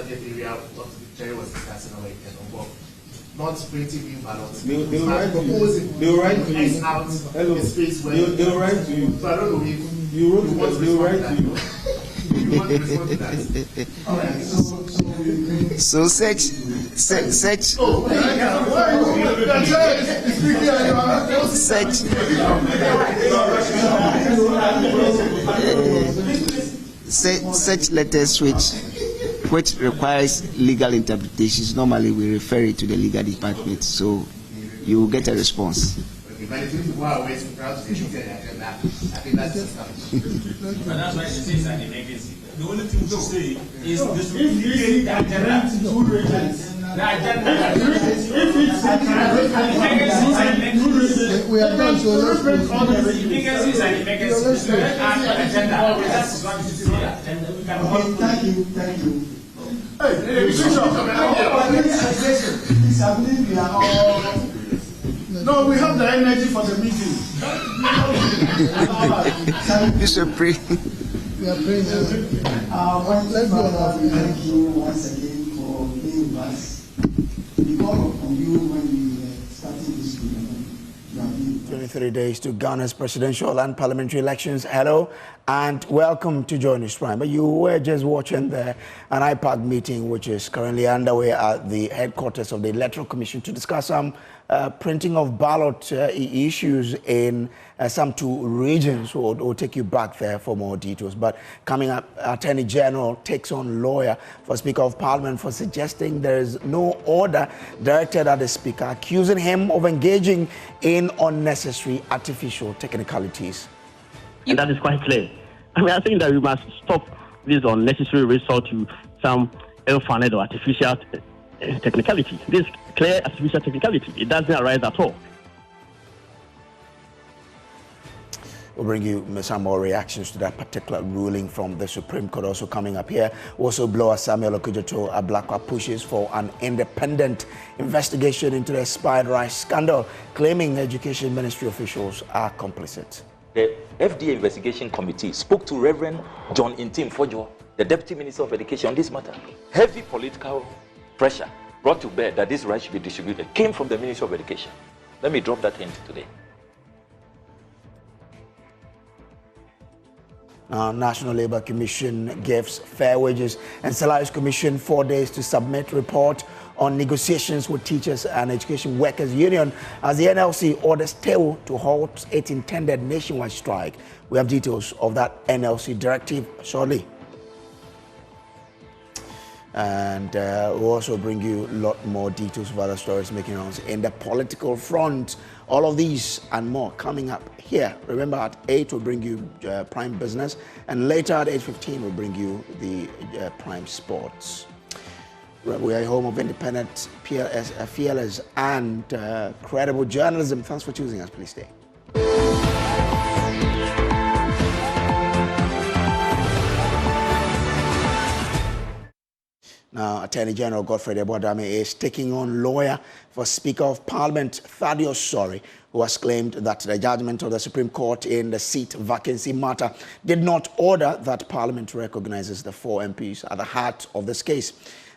target area, what Jerry was discussing over about not printing new ballots. They'll write to you. They'll write to you. Out Hello. space where They'll write to you. So I don't know if you wrote to them. They'll write to you. You want to respond to that? All right. So such. Oh, such letters which requires legal interpretations. Normally we refer it to the legal department, so you will get a response. Okay, but if you go away to proud to the agenda, I think that's established. But that's why it says an emergency. The only thing to say is this will indicate the agenda. The agenda. We are going to Emergencies and emergencies. Agenda. That's what it is here. And we can Thank you. No, we have the energy for the meeting. You should pray. We are praying. Let's go on. Thank you once again for being with us. We call on you when we started this meeting. 23 days to Ghana's presidential and parliamentary elections. Hello and welcome to Journey's Prime. You were just watching an IPAC meeting which is currently underway at the headquarters of the Electoral Commission to discuss some printing of ballot issues in some 2 regions. We'll take you back there for more details. But coming up, Attorney General takes on lawyer for Speaker of Parliament for suggesting there is no order directed at the Speaker, accusing him of engaging in unnecessary artificial technicalities. And that is quite clear. I think that we must stop this unnecessary resort to some ill-founded or artificial technicality. This clear artificial technicality, it doesn't arise at all. We'll bring you some more reactions to that particular ruling from the Supreme Court also coming up here. Whistleblower Samuel Okujoto Ablakwa pushes for an independent investigation into the spied rice scandal, claiming Education Ministry officials are complicit. The FDA Investigation Committee spoke to Reverend John Intim Fojo, the Deputy Minister of Education, on this matter. Heavy political pressure brought to bear that this rice should be distributed came from the Ministry of Education. Let me drop that hint today. Now, National Labour Commission gives Fair Wages and Salaries Commission 4 days to submit report on negotiations with Teachers and Education Workers Union as the NLC orders TEU to halt its intended nationwide strike. We have details of that NLC directive shortly. And we'll also bring you a lot more details of other stories making rounds in the political front. All of these and more coming up here. Remember, at 8 we'll bring you Prime Business, and later at 8:15 we'll bring you the Prime Sports. We are home of independent, fearless and credible journalism. Thanks for choosing us. Please stay. Now, Attorney General Godfrey Ebodame is taking on lawyer for Speaker of Parliament Thaddeus Sori, who has claimed that the judgment of the Supreme Court in the seat vacancy matter did not order that Parliament recognizes the 4 MPs at the heart of this case.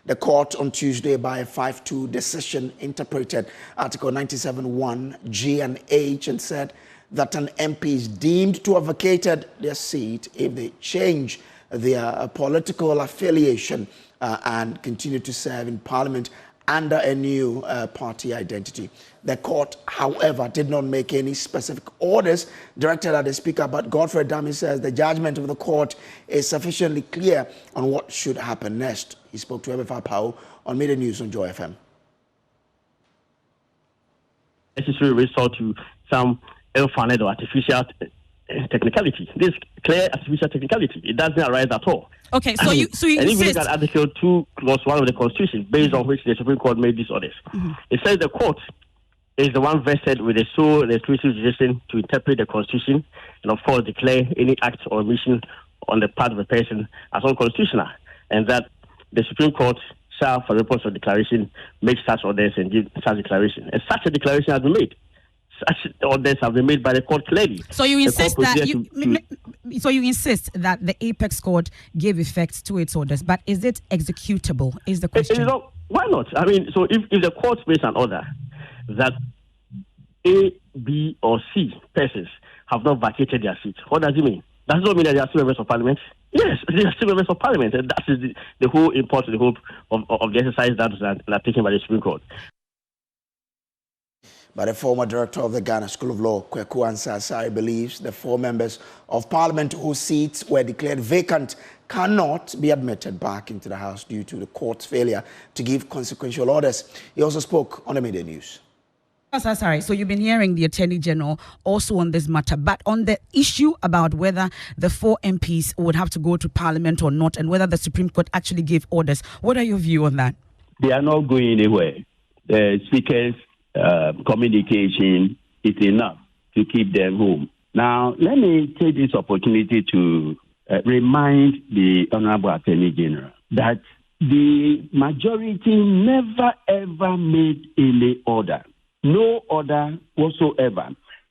The court on Tuesday, by a 5-2 decision, interpreted Article 97(1) G and H and said that an MP is deemed to have vacated their seat if they change their political affiliation and continue to serve in Parliament under a new party identity. The court, however, did not make any specific orders directed at the Speaker, but Godfrey Dami says the judgment of the court is sufficiently clear on what should happen next. He spoke to Ebefa Pao on Media News on Joy FM. Necessary resort to some ill-founded or artificial technicality. This clear artificial technicality, it doesn't arise at all. Okay, so you and if you look at Article 2, Clause 1 of the Constitution, based on which the Supreme Court made these orders, it says the court is the one vested with the sole and exclusive jurisdiction to interpret the Constitution and, of course, declare any act or omission on the part of a person as unconstitutional, and that the Supreme Court shall, for the purpose of declaration, make such orders and give such declaration. And such a declaration has been made. such orders have been made by the court clearly. So you insist that so you insist that the Apex Court gave effect to its orders, but is it executable? Is the question? Why not? I mean, so if the court makes an order that A, B, or C persons have not vacated their seat, what does it mean? Does it not mean that they are still members of parliament? Yes, they are still members of parliament, and that is the whole importance, the hope of the exercise that are taken by the Supreme Court. But the former director of the Ghana School of Law, Kweku Ansah, believes the 4 members of parliament whose seats were declared vacant cannot be admitted back into the House due to the court's failure to give consequential orders. He also spoke on the media news. Sorry, so you've been hearing the Attorney General also on this matter, but on the issue about whether the 4 MPs would have to go to Parliament or not, and whether the Supreme Court actually gave orders, what are your views on that? They are not going anywhere. The Speaker's communication is enough to keep them home. Now, let me take this opportunity to remind the Honorable Attorney General that the majority never ever made any order. No order whatsoever.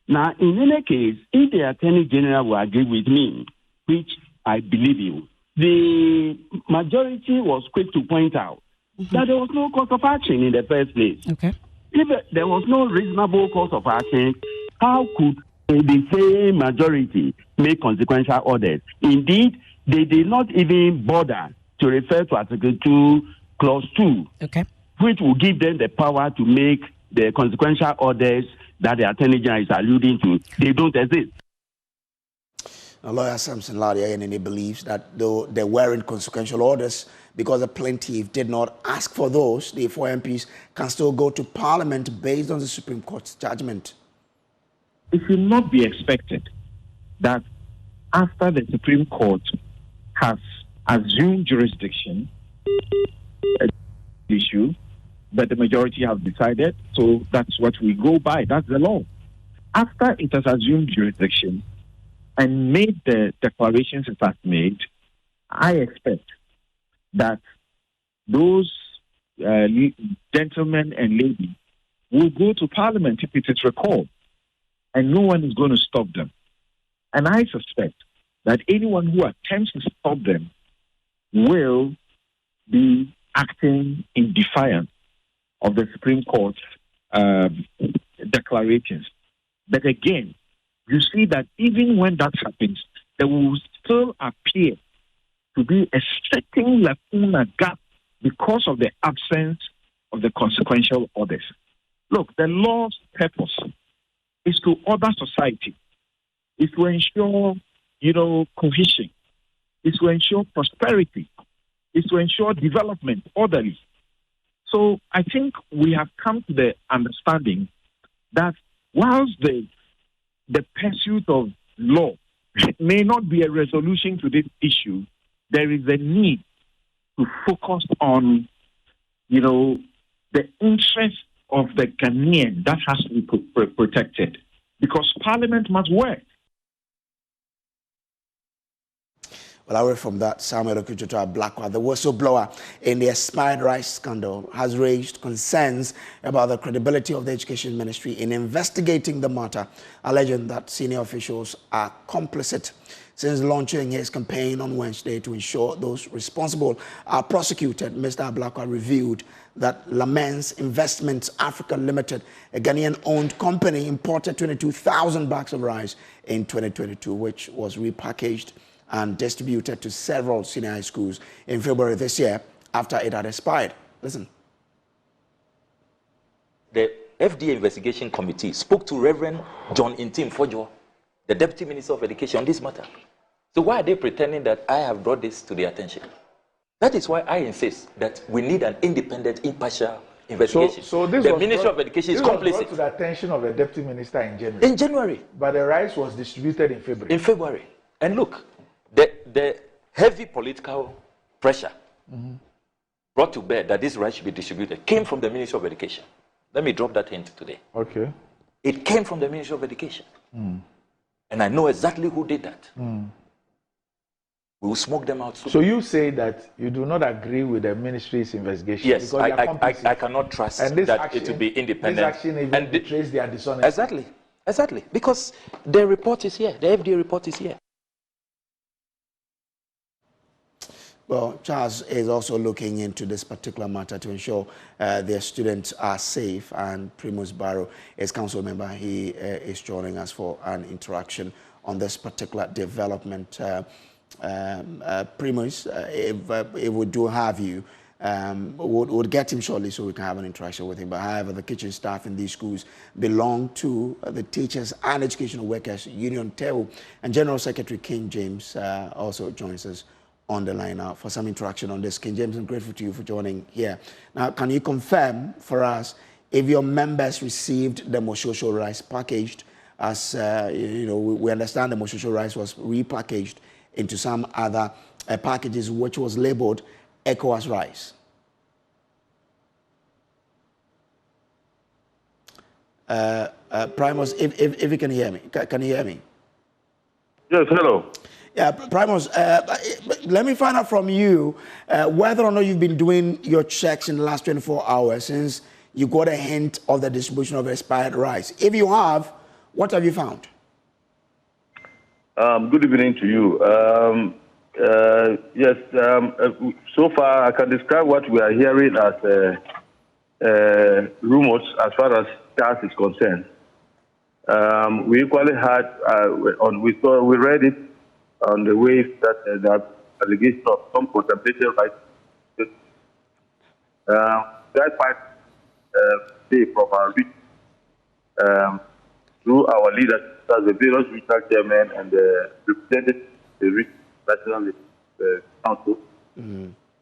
Now, in any case, if the Attorney General will agree with me, which I believe you, the majority was quick to point out that there was no course of action in the first place. Okay. If there was no reasonable course of action, how could the same majority make consequential orders? Indeed, they did not even bother to refer to Article 2, Clause 2, okay, which will give them the power to make the consequential orders that the Attorney General is alluding to. They don't exist. Now, lawyer Samson Ladia believes that though there weren't consequential orders, because the plaintiff did not ask for those, the 4 MPs can still go to Parliament based on the Supreme Court's judgment. It will not be expected that after the Supreme Court has assumed jurisdiction, issue that the majority have decided, so that's what we go by. That's the law. After it has assumed jurisdiction and made the declarations it has made, I expect that those gentlemen and ladies will go to Parliament if it is recalled, and no one is going to stop them. And I suspect that anyone who attempts to stop them will be acting in defiance of the Supreme Court's declarations. But again, you see that even when that happens, there will still appear to be a certain lacuna gap because of the absence of the consequential orders. Look, the law's purpose is to order society, is to ensure, cohesion, is to ensure prosperity, is to ensure development orderly. So I think we have come to the understanding that whilst the pursuit of law may not be a resolution to this issue, there is a need to focus on, the interest of the Ghanaian that has to be protected, because Parliament must work. Well, away from that, Samuel Okututu Blackwell, the whistleblower in the expired rice scandal, has raised concerns about the credibility of the Education Ministry in investigating the matter, alleging that senior officials are complicit. Since launching his campaign on Wednesday to ensure those responsible are prosecuted, Mr. Blackwell revealed that Lamens Investments Africa Limited, a Ghanaian-owned company, imported 22,000 bags of rice in 2022, which was repackaged and distributed to several senior high schools in February this year after it had expired. Listen. The FDA Investigation Committee spoke to Reverend John Intim Fojo, the Deputy Minister of Education, on this matter. So why are they pretending that I have brought this to their attention? That is why I insist that we need an independent, impartial investigation. So this the was Ministry of Education is complicit. Brought to the attention of the Deputy Minister in January. In January. But the rice was distributed in February. In February. And look, the heavy political pressure brought to bear that this rice should be distributed came from the Ministry of Education. Let me drop that hint today. Okay. It came from the Ministry of Education. And I know exactly who did that. We will smoke them out soon. So you say that you do not agree with the ministry's investigation? Yes, because I cannot trust that it will be independent. This action even betrays their dishonesty. Exactly. Exactly. Because the report is here. The FDA report is here. Well, Charles is also looking into this particular matter to ensure their students are safe, and Primus Barrow is council member. He is joining us for an interaction on this particular development. Primus, if we do have you, we'll get him shortly so we can have an interaction with him. But however, the kitchen staff in these schools belong to the Teachers and Educational Workers Union, TEU, and General Secretary King James also joins us on the line now for some interaction on this. King James, I'm grateful to you for joining here. Now, can you confirm for us if your members received the Moshosho rice packaged as, we understand the Moshosho rice was repackaged into some other packages which was labeled ECOWAS rice? Primus, if you can hear me. Can you hear me? Yes, hello. Yeah, Primus, let me find out from you whether or not you've been doing your checks in the last 24 hours since you got a hint of the distribution of expired rice. If you have, what have you found? Good evening to you. Yes, so far I can describe what we are hearing as rumors as far as gas is concerned. We equally had, we read it on the way that the allegation of some contemplated rights. That part from our region, through our leaders, as the various regional chairmen and the representatives of the regional national council.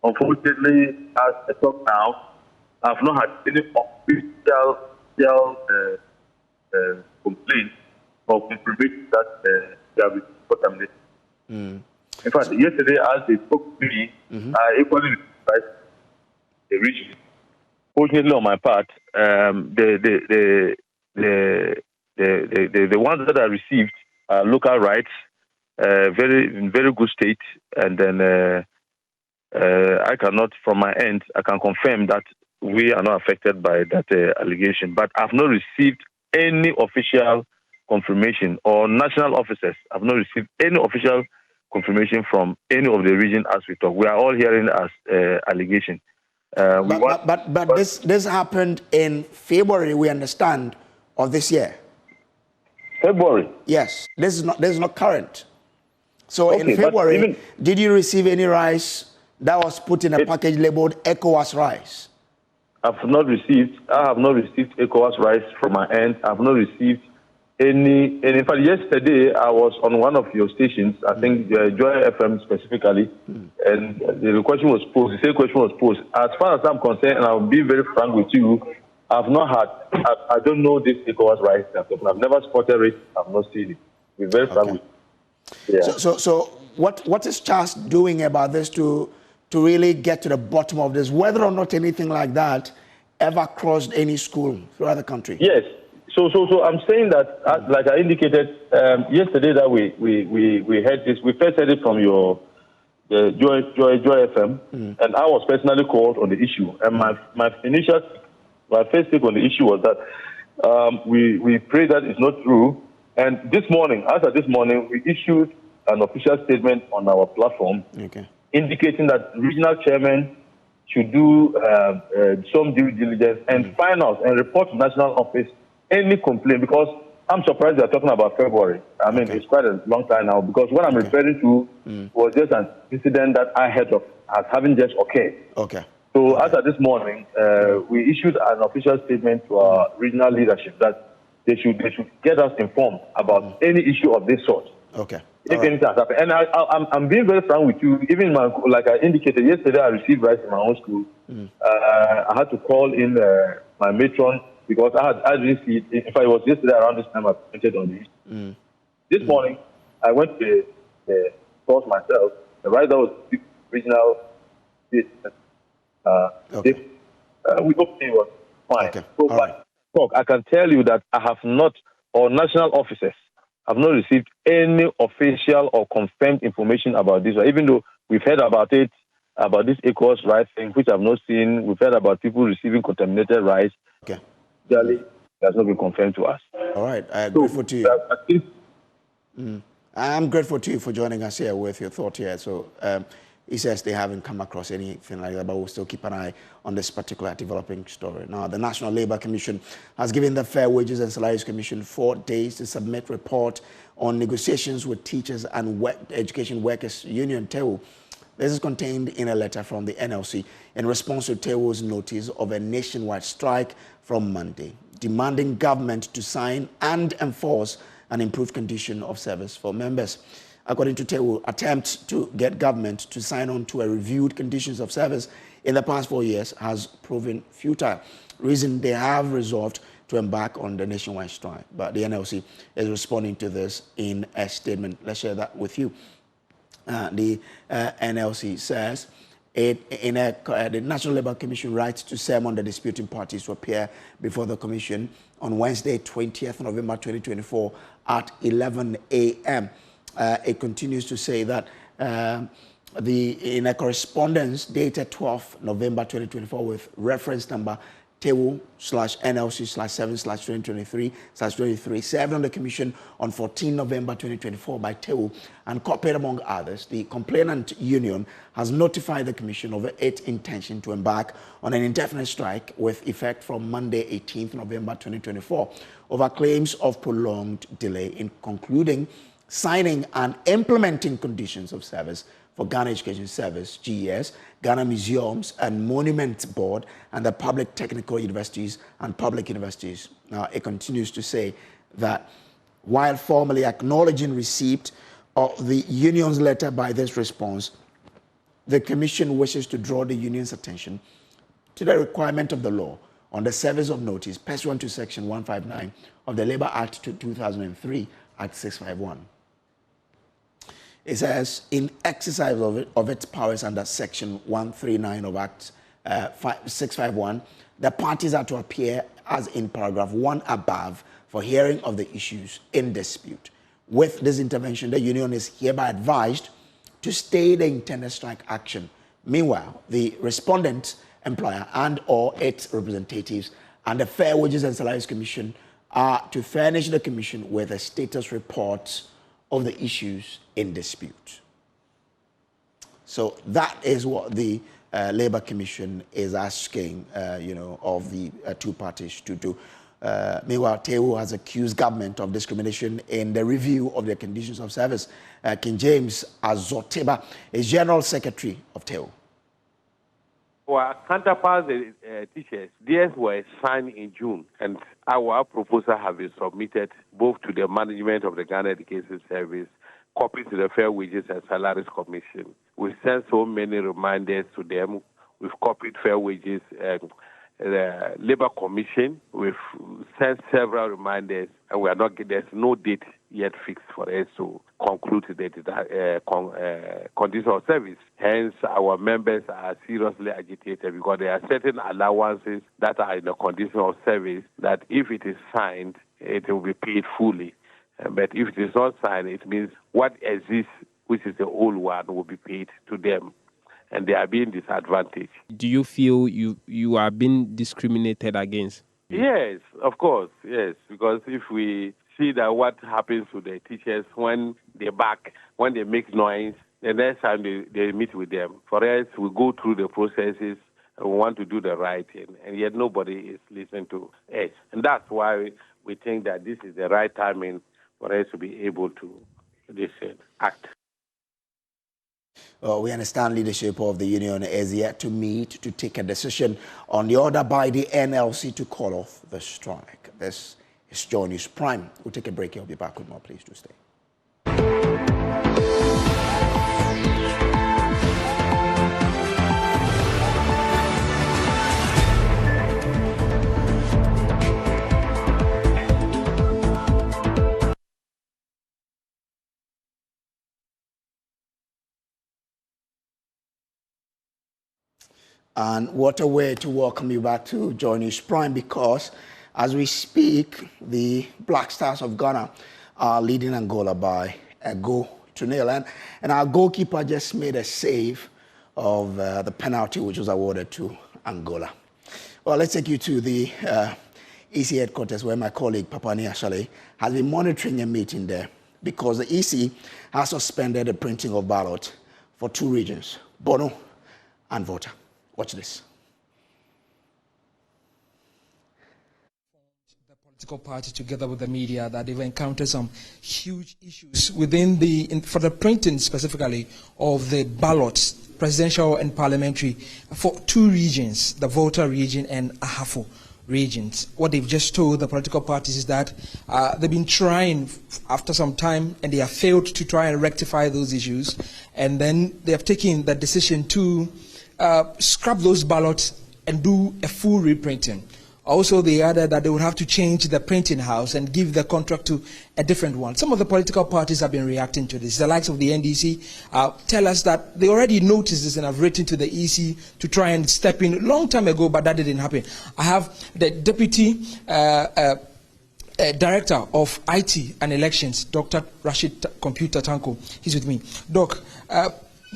Unfortunately, as I talk now, I've not had any official complaint or confirmation that they have been contaminated. In fact, yesterday, as they spoke to me, I equally realized the region. Fortunately, on my part, the ones that I received are local rights, in very good state, and then I cannot, from my end, I can confirm that we are not affected by that allegation. But I've not received any official confirmation, or national officers have not received any official confirmation from any of the region as we talk. We are all hearing as allegation. But this happened in February, we understand, of this year. February? Yes. This is not current. So okay, in February, did you receive any rice that was put in a package labeled ECOWAS rice? I have not received ECOWAS rice from my end. I have not received any. And in fact, yesterday I was on one of your stations, I think Joy FM specifically, and the question was posed. The same question was posed. As far as I'm concerned, and I'll be very frank with you, I've not had. I don't know this ECOWAS rice. I've never spotted it. I've not seen it. Be very frank with you. Yeah. So what is Charles doing about this to really get to the bottom of this, whether or not anything like that ever crossed any school throughout the country? Yes. So I'm saying that, like I indicated yesterday, that we heard this. We first heard it from your Joy FM, and I was personally called on the issue. And my first take on the issue was that we pray that it's not true. And this morning, we issued an official statement on our platform, indicating that regional chairmen should do some due diligence and find out and report to national office any complaint, because I'm surprised they're talking about February. I mean, it's quite a long time now, because what I'm referring to was just an incident that I heard of as having just occurred. So as of this morning, we issued an official statement to our regional leadership that they should get us informed about any issue of this sort. If anything has happened. And I'm being very frank with you. Even like I indicated yesterday, I received rice in my own school. I had to call in my matron, because I didn't see it. In fact, it was yesterday around this time I printed on this. This morning, I went to the source myself. The rice that was regional. We hope it was fine. So, I can tell you that I have not, or national officers have not received any official or confirmed information about this. Even though we've heard about it, about this ECOWAS rice thing, which I've not seen. We've heard about people receiving contaminated rice. It has not been confirmed to us. All right. Grateful to you. I'm grateful to you for joining us here with your thought here. So he says they haven't come across anything like that, but we'll still keep an eye on this particular developing story. Now, the National Labour Commission has given the Fair Wages and Salaries Commission 4 days to submit report on negotiations with teachers and education workers union TEWU. This is contained in a letter from the NLC in response to TEWU's notice of a nationwide strike from Monday, demanding government to sign and enforce an improved condition of service for members. According to TEWU, attempts to get government to sign on to a reviewed conditions of service in the past 4 years has proven futile. Reason they have resolved to embark on the nationwide strike. But the NLC is responding to this in a statement. Let's share that with you. The NLC says the National Labour Commission writes to summon the disputing parties to appear before the Commission on Wednesday, 20th November 2024 at 11 a.m. It continues to say that in a correspondence dated 12th November 2024 with reference number TEWU/NLC/7/2023/23 served on the Commission on 14 November 2024 by TEWU and copied among others, the complainant union has notified the Commission of its intention to embark on an indefinite strike with effect from Monday, 18th November 2024 over claims of prolonged delay in concluding, signing and implementing conditions of service for Ghana Education Service, GES, Ghana Museums and Monuments Board, and the public technical universities and public universities. Now, it continues to say that while formally acknowledging receipt of the union's letter by this response, the Commission wishes to draw the union's attention to the requirement of the law on the service of notice pursuant to Section 159 of the Labour Act 2003, Act 651. It says, in exercise of its powers under Section 139 of Act 651, the parties are to appear as in paragraph 1 above for hearing of the issues in dispute. With this intervention, the union is hereby advised to stay the intended strike action. Meanwhile, the respondent employer and or its representatives and the Fair Wages and Salaries Commission are to furnish the Commission with a status report of the issues in dispute. So that is what the Labour Commission is asking, of the two parties to do. Meanwhile, TEWU has accused government of discrimination in the review of their conditions of service. King James Azoteba is General Secretary of TEWU. Our counterparts, teachers, theirs were signed in June, and our proposal have been submitted both to the management of the Ghana Education Service, copied to the Fair Wages and Salaries Commission. We sent so many reminders to them. We've copied Fair Wages and the Labour Commission. We've sent several reminders, and we are not. There's no date yet fixed for us to conclude the condition of service. Hence, our members are seriously agitated because there are certain allowances that are in the condition of service that if it is signed, it will be paid fully. But if it is not signed, it means what exists, which is the old one, will be paid to them. And they are being disadvantaged. Do you feel you are being discriminated against? Yes, of course, yes. Because if we see that what happens to the teachers when they make noise, the next time they meet with them. For us, we go through the processes and we want to do the right thing, and yet nobody is listening to us. And that's why we think that this is the right timing for us to be able to act. We understand leadership of the union is yet to meet to take a decision on the order by the NLC to call off the strike. This is Joy News Prime. We'll take a break. I'll be back with more. Please do stay. And what a way to welcome you back to Joy News Prime, because as we speak, the Black Stars of Ghana are leading Angola by a goal to nil. And our goalkeeper just made a save of the penalty which was awarded to Angola. Well, let's take you to the EC headquarters, where my colleague Papani Ashale has been monitoring a meeting there, because the EC has suspended the printing of ballot for 2 regions, Bono and Volta. Watch this. Political party together with the media that they've encountered some huge issues within for the printing specifically of the ballots, presidential and parliamentary, for 2 regions, the Volta region and Ahafo regions. What they've just told the political parties is that they've been trying after some time and they have failed to try and rectify those issues, and then they have taken the decision to scrap those ballots and do a full reprinting. Also, they added that they would have to change the printing house and give the contract to a different one. Some of the political parties have been reacting to this. The likes of the NDC tell us that they already noticed this and have written to the EC to try and step in a long time ago, but that didn't happen. I have the Deputy Director of IT and Elections, Dr. Rashid Computer Tanko. He's with me. Doc,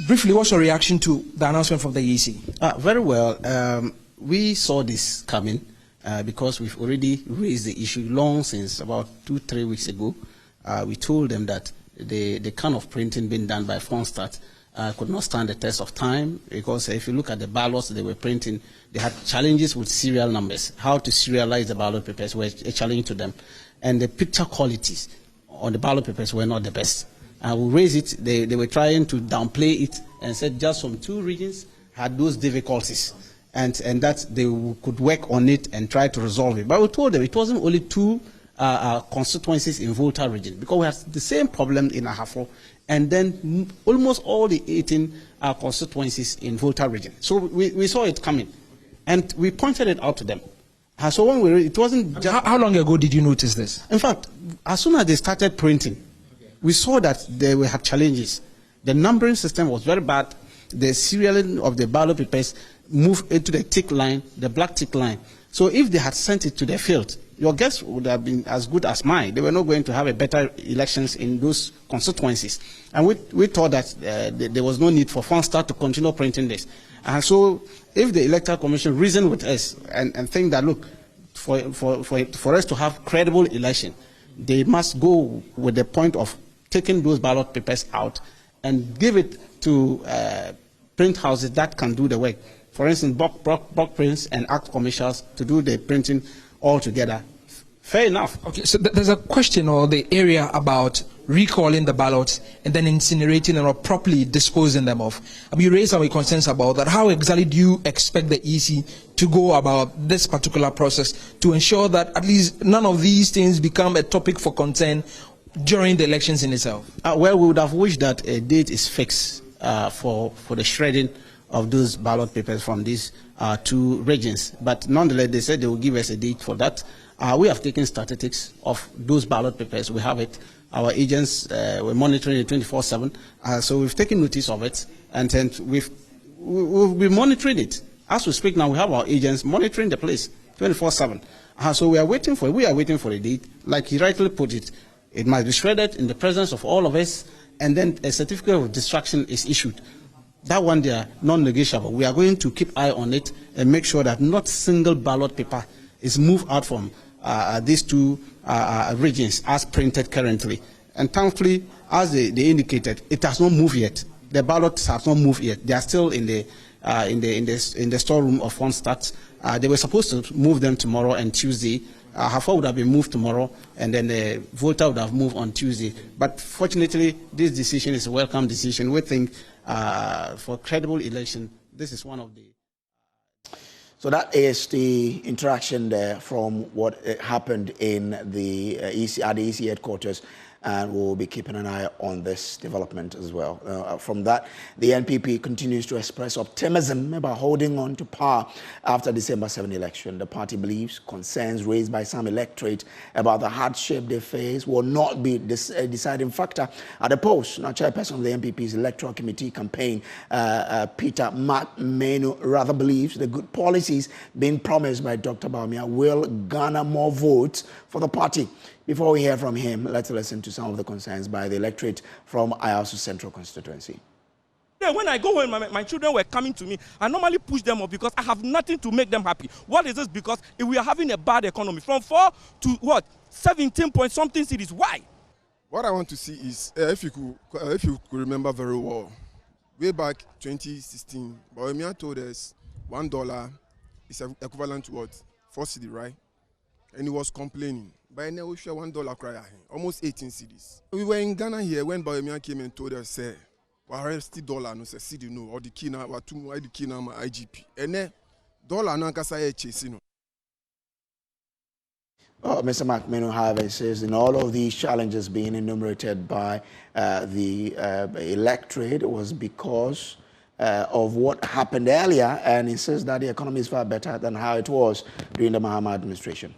briefly, what's your reaction to the announcement from the EC? Very well. We saw this coming. Because we've already raised the issue long since about 2-3 weeks ago. We told them that the kind of printing being done by Fronstadt could not stand the test of time, because if you look at the ballots they were printing, they had challenges with serial numbers. How to serialize the ballot papers were a challenge to them. And the picture qualities on the ballot papers were not the best. We raised it, they were trying to downplay it and said just some 2 regions had those difficulties. And that they could work on it and try to resolve it. But we told them it wasn't only 2 constituencies in Volta region, because we have the same problem in Ahafo, and then almost all the 18 constituencies in Volta region. So we saw it coming, and we pointed it out to them. So when it wasn't just... How long ago did you notice this? In fact, as soon as they started printing, we saw that they will have challenges. The numbering system was very bad. The serialing of the ballot papers moved into the tick line, the black tick line. So if they had sent it to the field, your guess would have been as good as mine. They were not going to have a better elections in those constituencies. And we thought that there was no need for Fronstadt to continue printing this. And so if the Electoral Commission reasoned with us and think that, look, for us to have credible election, they must go with the point of taking those ballot papers out and give it to print houses that can do the work. For instance, bulk prints and act commercials to do the printing all together. Fair enough. Okay, so there's a question or the area about recalling the ballots and then incinerating them or properly disposing them of. You raised some concerns about that. How exactly do you expect the EC to go about this particular process to ensure that at least none of these things become a topic for concern during the elections in itself? Well, we would have wished that a date is fixed for the shredding of those ballot papers from these 2 regions. But nonetheless, they said they will give us a date for that. We have taken statistics of those ballot papers. We have it. Our agents were monitoring it 24/7. So we've taken notice of it, and then we've been monitoring it. As we speak now, we have our agents monitoring the place 24/7. So we are waiting for a date. Like he rightly put it, it must be shredded in the presence of all of us, and then a certificate of destruction is issued. That one they are non-negotiable. We are going to keep eye on it and make sure that not single ballot paper is moved out from these 2 regions as printed currently. And thankfully, as they indicated, it has not moved yet. The ballots have not moved yet. They are still in the storeroom of Fronstadt. They were supposed to move them tomorrow and Tuesday. Ahafo would have been moved tomorrow, and then the Volta would have moved on Tuesday. But fortunately, this decision is a welcome decision. We think for credible election, this is one of the... So that is the interaction there from what happened in the EC, at the EC headquarters, and we'll be keeping an eye on this development as well. From that, the NPP continues to express optimism about holding on to power after December 7 election. The party believes concerns raised by some electorate about the hardship they face will not be a deciding factor at the polls. Now, chairperson of the NPP's Electoral Committee campaign, Peter Menu, rather believes the good policies being promised by Dr. Bawumia will garner more votes for the party. Before we hear from him, let's listen to some of the concerns by the electorate from Ayasu Central Constituency. day when I go home, my children were coming to me. I normally push them off because I have nothing to make them happy. What is this? Because we are having a bad economy. From 4 to what? 17 point something cities. Why? What I want to see is if you could remember very well, way back 2016, Bohemia told us $1 is equivalent to what? 4 cedi, right? And he was complaining. By now we share $1 cry, almost 18 cedis. We were in Ghana here when Bohemia came and told us, say, well, still dollar no say cedi no or the key now what the key now my IGP. And then dollar no kasa chase no. Mr. McMillan, however, says in all of these challenges being enumerated by the electorate was because of what happened earlier, and he says that the economy is far better than how it was during the Mahama administration.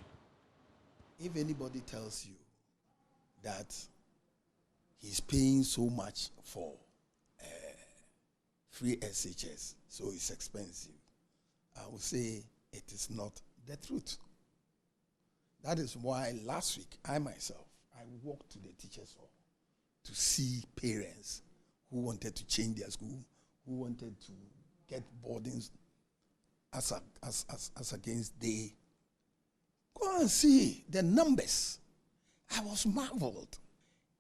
If anybody tells you that he's paying so much for free SHS, so it's expensive, I would say it is not the truth. That is why last week, I myself, I walked to the teachers' hall to see parents who wanted to change their school, who wanted to get boardings as against they. Go and see the numbers. I was marveled.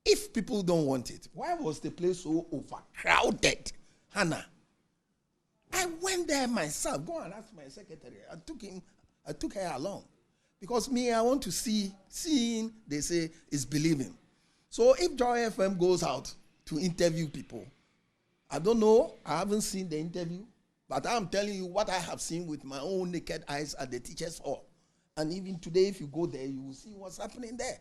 If people don't want it, why was the place so overcrowded? Hannah, I went there myself. Go and ask my secretary. I took her along. Because me, I want to seeing, they say, is believing. So if Joy FM goes out to interview people, I don't know, I haven't seen the interview, but I'm telling you what I have seen with my own naked eyes at the teachers' hall. And even today, if you go there, you will see what's happening there.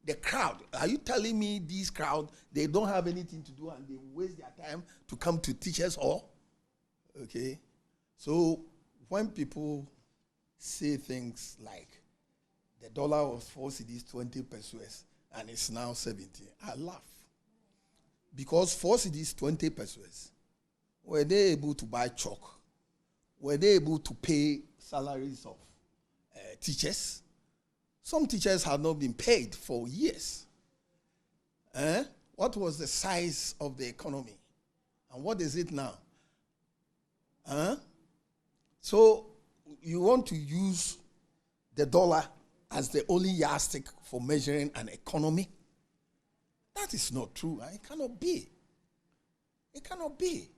The crowd, are you telling me these crowd, they don't have anything to do and they waste their time to come to teachers' hall? Okay? So when people say things like, the dollar was 4 cedis, 20 pesos, and it's now 70. I laugh. Because 4 cedis, 20 pesos, were they able to buy chalk? Were they able to pay salaries of teachers? Some teachers have not been paid for years. What was the size of the economy? And what is it now? So you want to use the dollar as the only yardstick for measuring an economy? That is not true. It cannot be. It cannot be.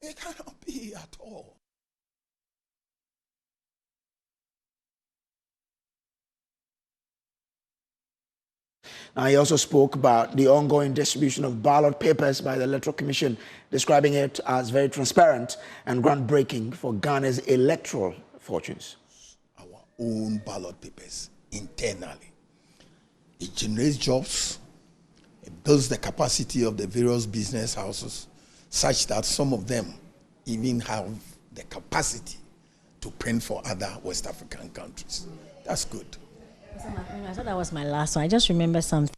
It cannot be at all. Now, he also spoke about the ongoing distribution of ballot papers by the Electoral Commission, describing it as very transparent and groundbreaking for Ghana's electoral fortunes. Own ballot papers internally. It generates jobs. It builds the capacity of the various business houses such that some of them even have the capacity to print for other West African countries. That's good. I thought that was my last one. I just remember something.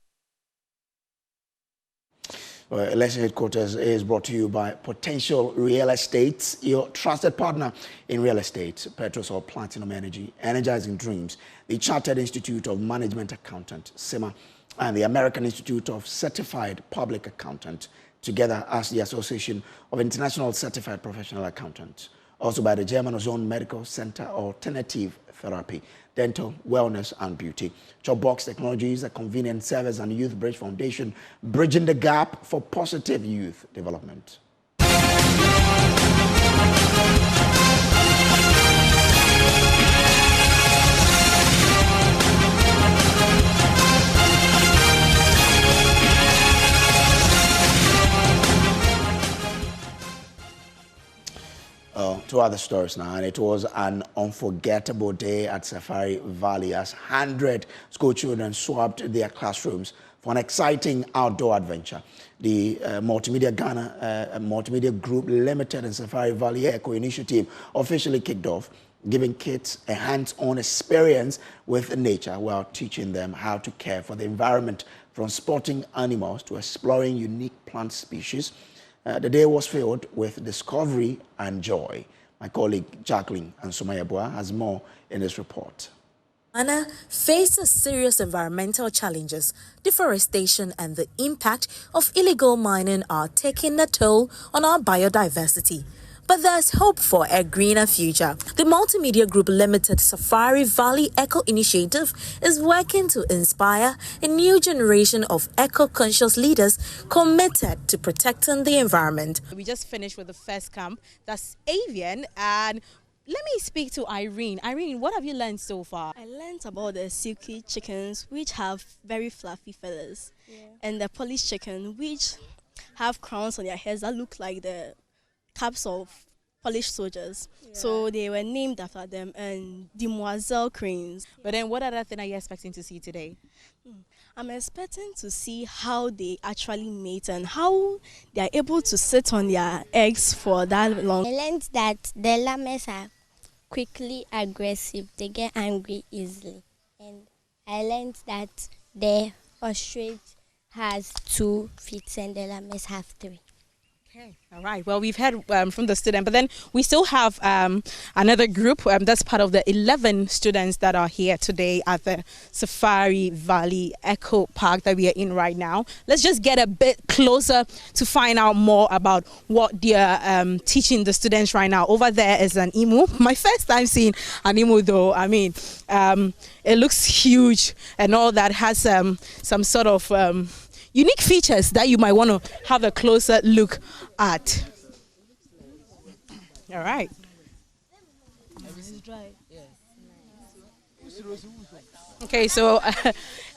Election Headquarters is brought to you by Potential Real Estate, your trusted partner in real estate, Petrosol Platinum Energy, Energizing Dreams, the Chartered Institute of Management Accountant, SEMA, and the American Institute of Certified Public Accountant, together as the Association of International Certified Professional Accountants. Also by the German Ozone Medical Center Alternative Therapy, Dental, Wellness and Beauty. Chopbox Technologies, a convenient service and youth bridge foundation, bridging the gap for positive youth development. Two other stories now, and it was an unforgettable day at Safari Valley as 100 school children swapped their classrooms for an exciting outdoor adventure. The Multimedia Ghana Multimedia Group Limited and Safari Valley Eco Initiative officially kicked off, giving kids a hands-on experience with nature while teaching them how to care for the environment, from spotting animals to exploring unique plant species. The day was filled with discovery and joy. My colleague Jacqueline and Sumayabua has more in this report. Ghana faces serious environmental challenges. Deforestation and the impact of illegal mining are taking a toll on our biodiversity. But there's hope for a greener future. The Multimedia Group Limited Safari Valley Eco Initiative is working to inspire a new generation of eco-conscious leaders committed to protecting the environment. We just finished with the first camp, that's avian, and let me speak to Irene. Irene, what have you learned so far? I learned about the silky chickens, which have very fluffy feathers, and the polished chicken, which have crowns on their heads that look like the caps of Polish soldiers. So they were named after them, and demoiselle cranes. But then what other thing are you expecting to see today? I'm expecting to see how they actually mate and how they are able to sit on their eggs for that long. I learned that the llamas are quickly aggressive. They get angry easily. And I learned that the ostrich has 2 feet and the llamas have 3. Okay. All right. Well, we've heard from the student, but then we still have another group. That's part of the 11 students that are here today at the Safari Valley Eco Park that we are in right now. Let's just get a bit closer to find out more about what they're teaching the students right now. Over there is an emu. My first time seeing an emu, though. I mean, it looks huge and all that. Has some sort of unique features that you might want to have a closer look at. All right. Okay, so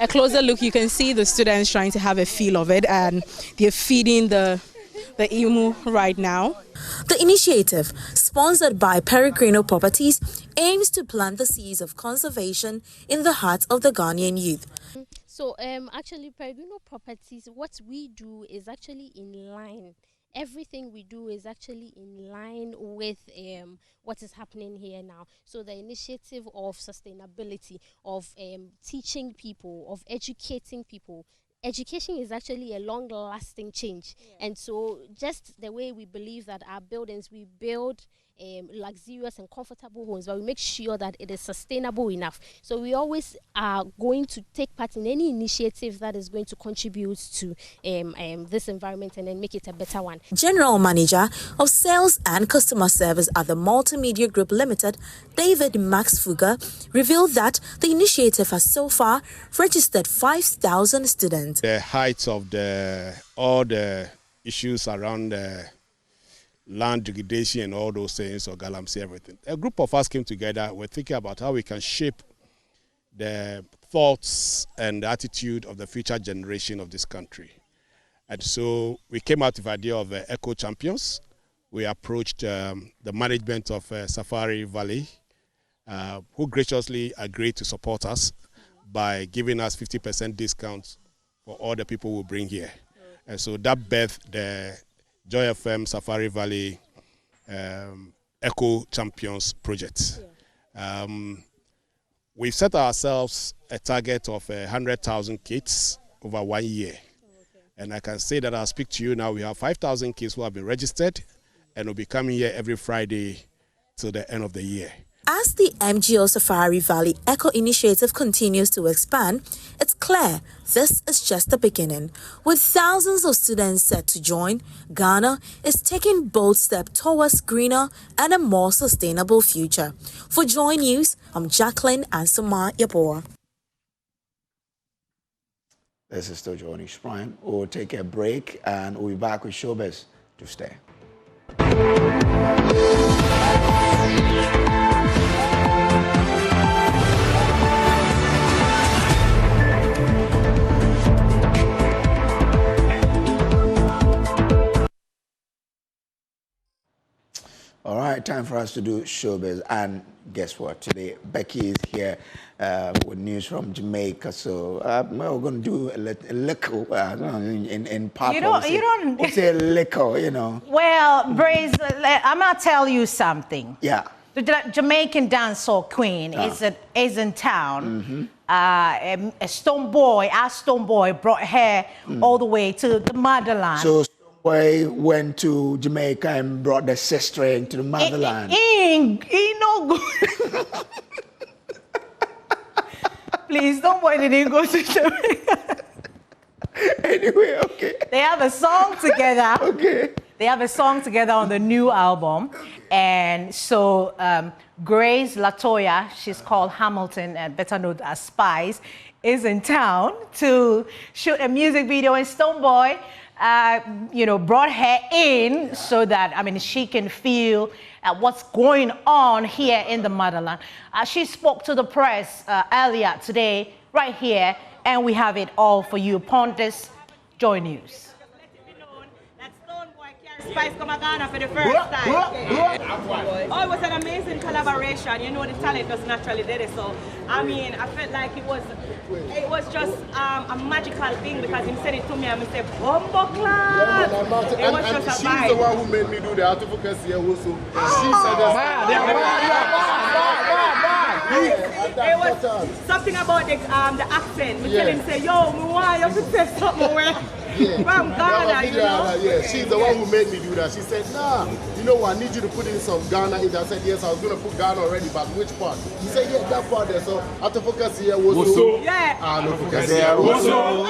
a closer look, you can see the students trying to have a feel of it, and they're feeding the emu right now. The initiative, sponsored by Peregrino Properties, aims to plant the seeds of conservation in the hearts of the Ghanaian youth. So actually, Peregrino Properties, what we do is actually in line. Everything we do is actually in line with what is happening here now. So the initiative of sustainability, of teaching people, of educating people. Education is actually a long-lasting change. And so just the way we believe that our buildings, we build luxurious and comfortable homes, but we make sure that it is sustainable enough. So we always are going to take part in any initiative that is going to contribute to this environment and then make it a better one. General Manager of Sales and Customer Service at the Multimedia Group Limited, David Max Fugger, revealed that the initiative has so far registered 5,000 students. The height of all the issues around land degradation and all those things, or galamsey, everything. A group of us came together. We're thinking about how we can shape the thoughts and the attitude of the future generation of this country. And so we came out with the idea of Eco Champions. We approached the management of Safari Valley, who graciously agreed to support us by giving us 50% discounts for all the people we bring here. And so that birthed the Joy FM Safari Valley Eco Champions project. We've set ourselves a target of 100,000 kids over 1 year. And I can say that I'll speak to you now. We have 5,000 kids who have been registered and will be coming here every Friday till the end of the year. As the MGO Safari Valley Eco Initiative continues to expand, it's clear this is just the beginning. With thousands of students set to join, Ghana is taking bold steps towards greener and a more sustainable future. For Joy News, I'm Jacqueline Ansoma Yaboa. This is still Joy News Prime. We'll take a break and we'll be back with Showbiz to stay. All right, time for us to do Showbiz. And guess what? Today, Becky is here with news from Jamaica. So we're going to do a little in Papa. You don't. We'll say a little, you know. Well, Braze, I'm going to tell you something. Yeah. The Jamaican dancehall queen is in town. Mm-hmm. A Stone Boy brought her all the way to the motherland. So Boy went to Jamaica and brought the sister into the motherland. He no good. Please, Stonebwoy didn't go to Jamaica. Anyway, okay. They have a song together. Okay. They have a song together on the new album. And so Grace Latoya, she's called Hamilton, and better known as Spice, is in town to shoot a music video. And Stonebwoy, brought her in so that, she can feel what's going on here in the motherland. She spoke to the press earlier today, right here, and we have it all for you upon this Joy News. Spice come to Ghana for the first time. Oh, it was an amazing collaboration. You know, the talent just naturally did it. So, I felt like it was just a magical thing because he said it to me and he said, Bumbo Clad. It was just a vibe. She's the one who made me do the advocacy also. She said it was something about the accent. We tell him, say, yo, we want you to say something away. From Ghana, you know? Yeah, she's the one who made me do that. She said, nah, you know what, I need you to put in some Ghana. I said, yes, I was going to put Ghana already, but which part? He said, yeah, that part there. So, I have to focus here. Woso. Yeah. No focus here. Woso.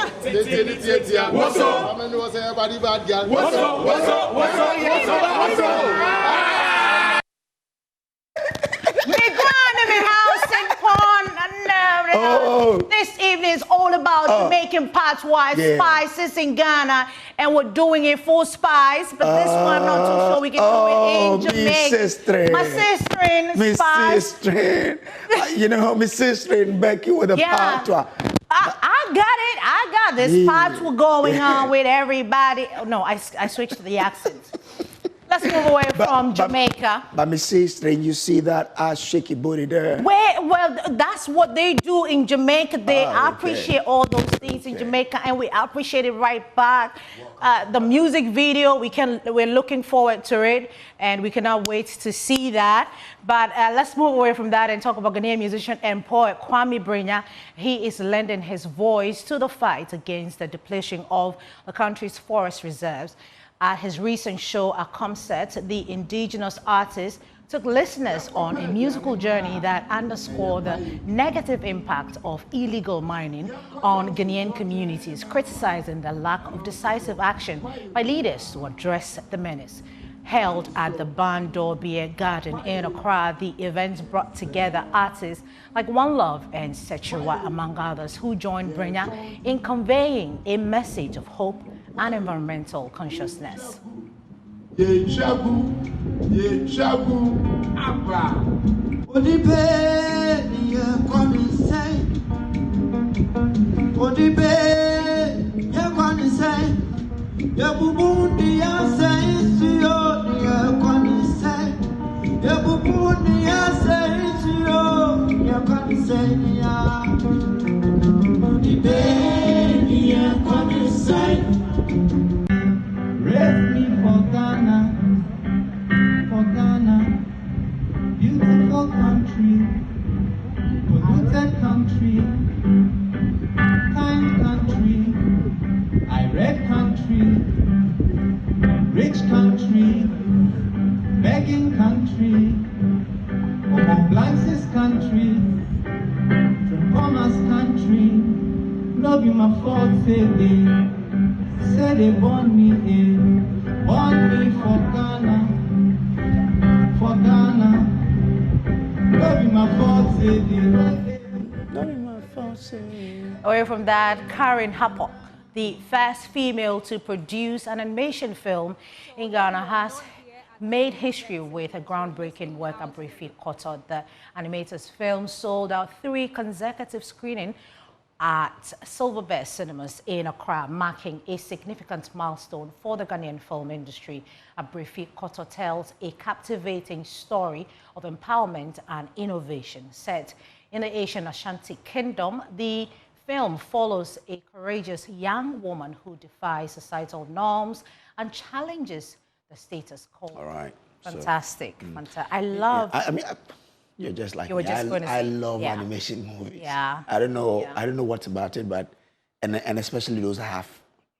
Woso. How many was everybody bad girl? Woso. This evening is all about Jamaican patois, spices in Ghana, and we're doing it for Spice, but this one I'm not too sure we can do it in Jamaica. My sister in Spice. My sister in Becky with a patois. I got this patois going on with everybody. Oh, no, I switched to the accent. Let's move away from Jamaica. But Miss Sister, you see that ass shaky booty there? Well, that's what they do in Jamaica. They appreciate all those things in Jamaica, and we appreciate it right back. The music video, we're looking forward to it, and we cannot wait to see that. But let's move away from that and talk about Ghanaian musician and poet Kwame Brenya. He is lending his voice to the fight against the depletion of the country's forest reserves. At his recent show at Comset, the indigenous artist took listeners on a musical journey that underscored the negative impact of illegal mining on Ghanaian communities, criticizing the lack of decisive action by leaders to address the menace. Held at the Bandor Beer Garden in Accra, the event brought together artists like One Love and Sechiwa, among others, who joined Brenya in conveying a message of hope and environmental consciousness. Raise me for Ghana, beautiful country, polluted country, kind country, irate country, rich country, begging country, Blance's country, Thomas country, no be my fault, say they born me for Ghana, no be my fault, say they. Away from that, Karen Hapok, the first female to produce an animation film in Ghana, has made history with a groundbreaking work at Briefly Koto. The animator's film sold out 3 consecutive screenings at Silverbird Cinemas in Accra, marking a significant milestone for the Ghanaian film industry. Briefly Koto tells a captivating story of empowerment and innovation. Set in the Asian Ashanti Kingdom, the film follows a courageous young woman who defies societal norms and challenges the status quo. All right. Fantastic. Fantastic. I love... You're just like me. I love animation movies. Yeah. I don't know what's about it, but and especially those that have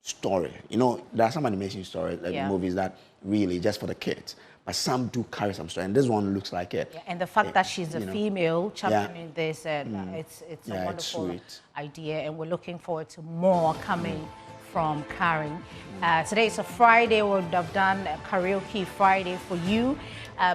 story. There are some animation stories, movies that really just for the kids. but some do carry some story, and this one looks like it. Yeah, and the fact that she's a female championing this, it's a wonderful idea, and we're looking forward to more coming from Karen. Today is a Friday. We would have done a karaoke Friday for you,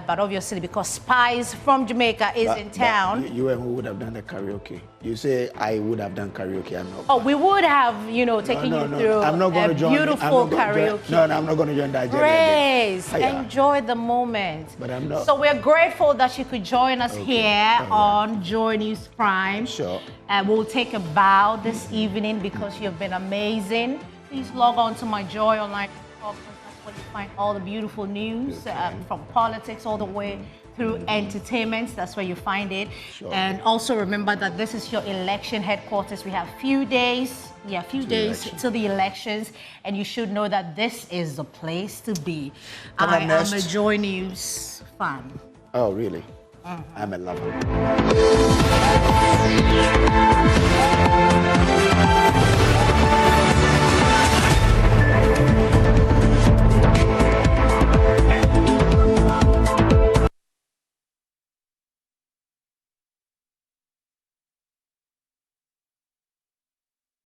but obviously because Spice from Jamaica is in town. You and who would have done the karaoke? You say I would have done karaoke. I'm not. Oh, we would have, you know, taken you through I'm not going to join, beautiful karaoke. No, I'm not going to join that. Praise, enjoy the moment. But I'm not. So we're grateful that you could join us here on Joy News Prime. Sure. We'll take a bow this evening because you've been amazing. Please log on to my Joy Online. That's where you find all the beautiful news from politics all the way through entertainment. That's where you find it. Sure. And also remember that this is your election headquarters. We have few days to the elections, and you should know that this is the place to be. I am a Joy News fan. Oh, really? I'm a lover.